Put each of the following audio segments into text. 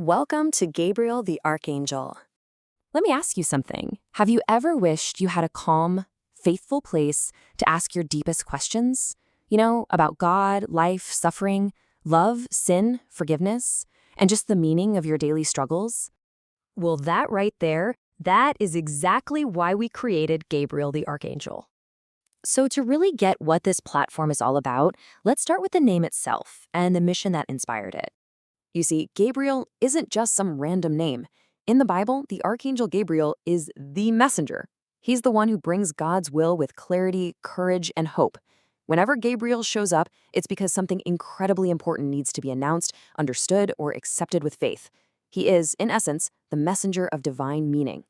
Welcome to Gabriel the Archangel. Let me ask you something. Have you ever wished you had a calm, faithful place to ask your deepest questions? About God, life, suffering, love, sin, forgiveness, and just the meaning of your daily struggles? Well, that right there, that is exactly why we created Gabriel the Archangel. So to really get what this platform is all about, let's start with the name itself and the mission that inspired it. You see, Gabriel isn't just some random name. In the Bible, the Archangel Gabriel is the messenger. He's the one who brings God's will with clarity, courage, and hope. Whenever Gabriel shows up, it's because something incredibly important needs to be announced, understood, or accepted with faith. He is, in essence, the messenger of divine meaning.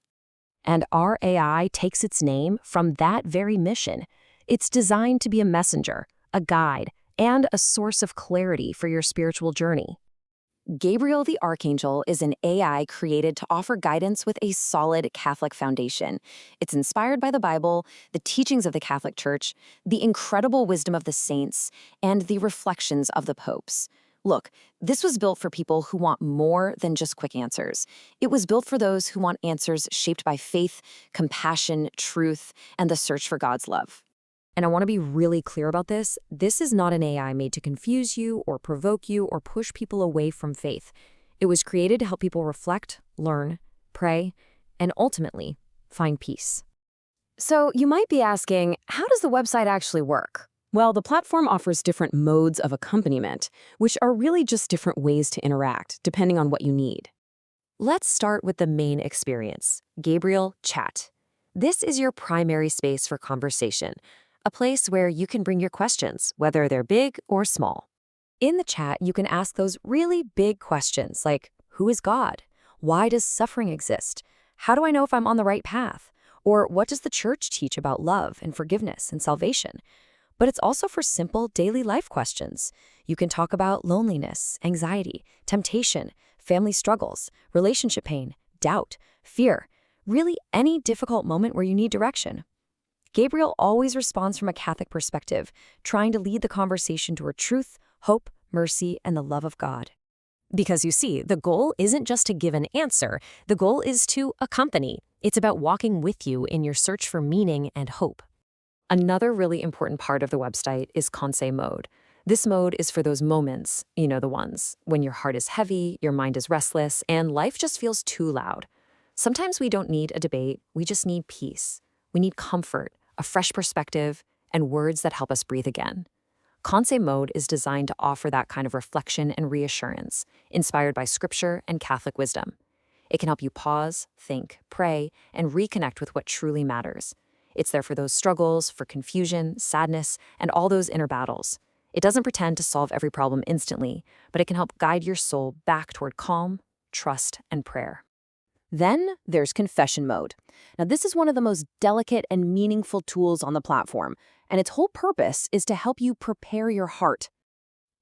And our AI takes its name from that very mission. It's designed to be a messenger, a guide, and a source of clarity for your spiritual journey. Gabriel the Archangel is an AI created to offer guidance with a solid Catholic foundation. It's inspired by the Bible, the teachings of the Catholic Church, the incredible wisdom of the saints, and the reflections of the popes. Look, this was built for people who want more than just quick answers. It was built for those who want answers shaped by faith, compassion, truth, and the search for God's love. And I want to be really clear about this. This is not an AI made to confuse you or provoke you or push people away from faith. It was created to help people reflect, learn, pray, and ultimately find peace. So you might be asking, how does the website actually work? Well, the platform offers different modes of accompaniment, which are really just different ways to interact, depending on what you need. Let's start with the main experience, Gabriel Chat. This is your primary space for conversation, a place where you can bring your questions, whether they're big or small. In the chat, you can ask those really big questions like, who is God? Why does suffering exist? How do I know if I'm on the right path? Or what does the church teach about love and forgiveness and salvation? But it's also for simple daily life questions. You can talk about loneliness, anxiety, temptation, family struggles, relationship pain, doubt, fear, really any difficult moment where you need direction. Gabriel always responds from a Catholic perspective, trying to lead the conversation toward truth, hope, mercy, and the love of God. Because you see, the goal isn't just to give an answer, the goal is to accompany. It's about walking with you in your search for meaning and hope. Another really important part of the website is Conseil mode. This mode is for those moments, the ones, when your heart is heavy, your mind is restless, and life just feels too loud. Sometimes we don't need a debate, we just need peace. We need comfort, a fresh perspective, and words that help us breathe again. Conseil mode is designed to offer that kind of reflection and reassurance, inspired by scripture and Catholic wisdom. It can help you pause, think, pray, and reconnect with what truly matters. It's there for those struggles, for confusion, sadness, and all those inner battles. It doesn't pretend to solve every problem instantly, but it can help guide your soul back toward calm, trust, and prayer. Then there's confession mode. Now, this is one of the most delicate and meaningful tools on the platform, and its whole purpose is to help you prepare your heart.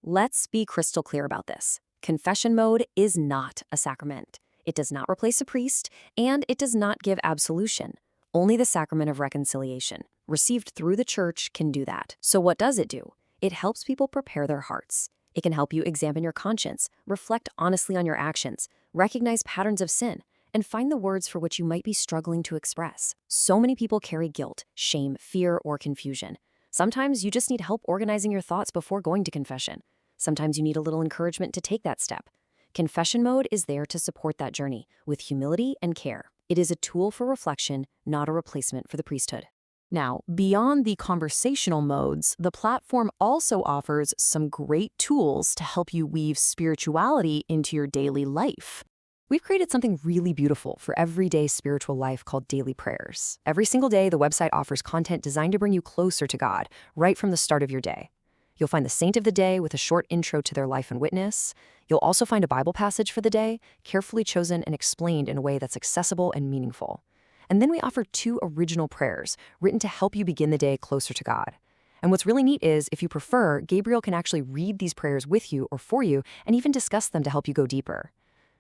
Let's be crystal clear about this. Confession mode is not a sacrament. It does not replace a priest, and it does not give absolution. Only the sacrament of reconciliation, received through the church, can do that. So what does it do? It helps people prepare their hearts. It can help you examine your conscience, reflect honestly on your actions, recognize patterns of sin, and find the words for which you might be struggling to express. So many people carry guilt, shame, fear, or confusion. Sometimes you just need help organizing your thoughts before going to confession. Sometimes you need a little encouragement to take that step. Confession mode is there to support that journey with humility and care. It is a tool for reflection, not a replacement for the priesthood. Now, beyond the conversational modes, the platform also offers some great tools to help you weave spirituality into your daily life. We've created something really beautiful for everyday spiritual life called daily prayers. Every single day, the website offers content designed to bring you closer to God, right from the start of your day. You'll find the saint of the day with a short intro to their life and witness. You'll also find a Bible passage for the day, carefully chosen and explained in a way that's accessible and meaningful. And then we offer 2 original prayers, written to help you begin the day closer to God. And what's really neat is, if you prefer, Gabriel can actually read these prayers with you or for you, and even discuss them to help you go deeper.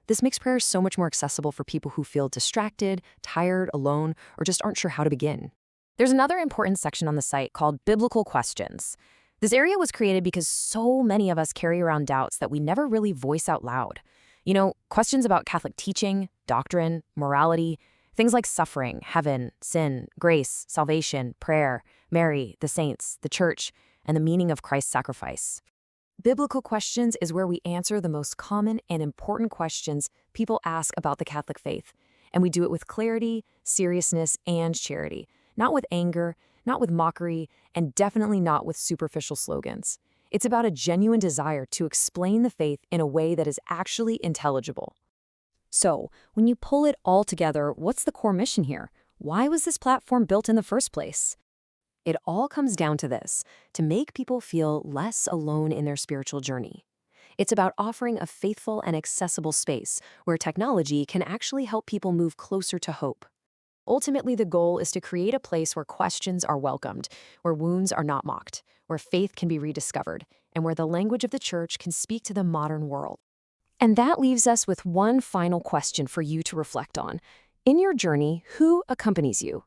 This makes prayers so much more accessible for people who feel distracted, tired, alone, or just aren't sure how to begin. There's another important section on the site called Biblical Questions. This area was created because so many of us carry around doubts that we never really voice out loud. Questions about Catholic teaching, doctrine, morality, things like suffering, heaven, sin, grace, salvation, prayer, Mary, the saints, the church, and the meaning of Christ's sacrifice. Biblical questions is where we answer the most common and important questions people ask about the Catholic faith. And we do it with clarity, seriousness, and charity. Not with anger, not with mockery, and definitely not with superficial slogans. It's about a genuine desire to explain the faith in a way that is actually intelligible. So, when you pull it all together, what's the core mission here? Why was this platform built in the first place? It all comes down to this, to make people feel less alone in their spiritual journey. It's about offering a faithful and accessible space where technology can actually help people move closer to hope. Ultimately, the goal is to create a place where questions are welcomed, where wounds are not mocked, where faith can be rediscovered, and where the language of the church can speak to the modern world. And that leaves us with one final question for you to reflect on. In your journey, who accompanies you?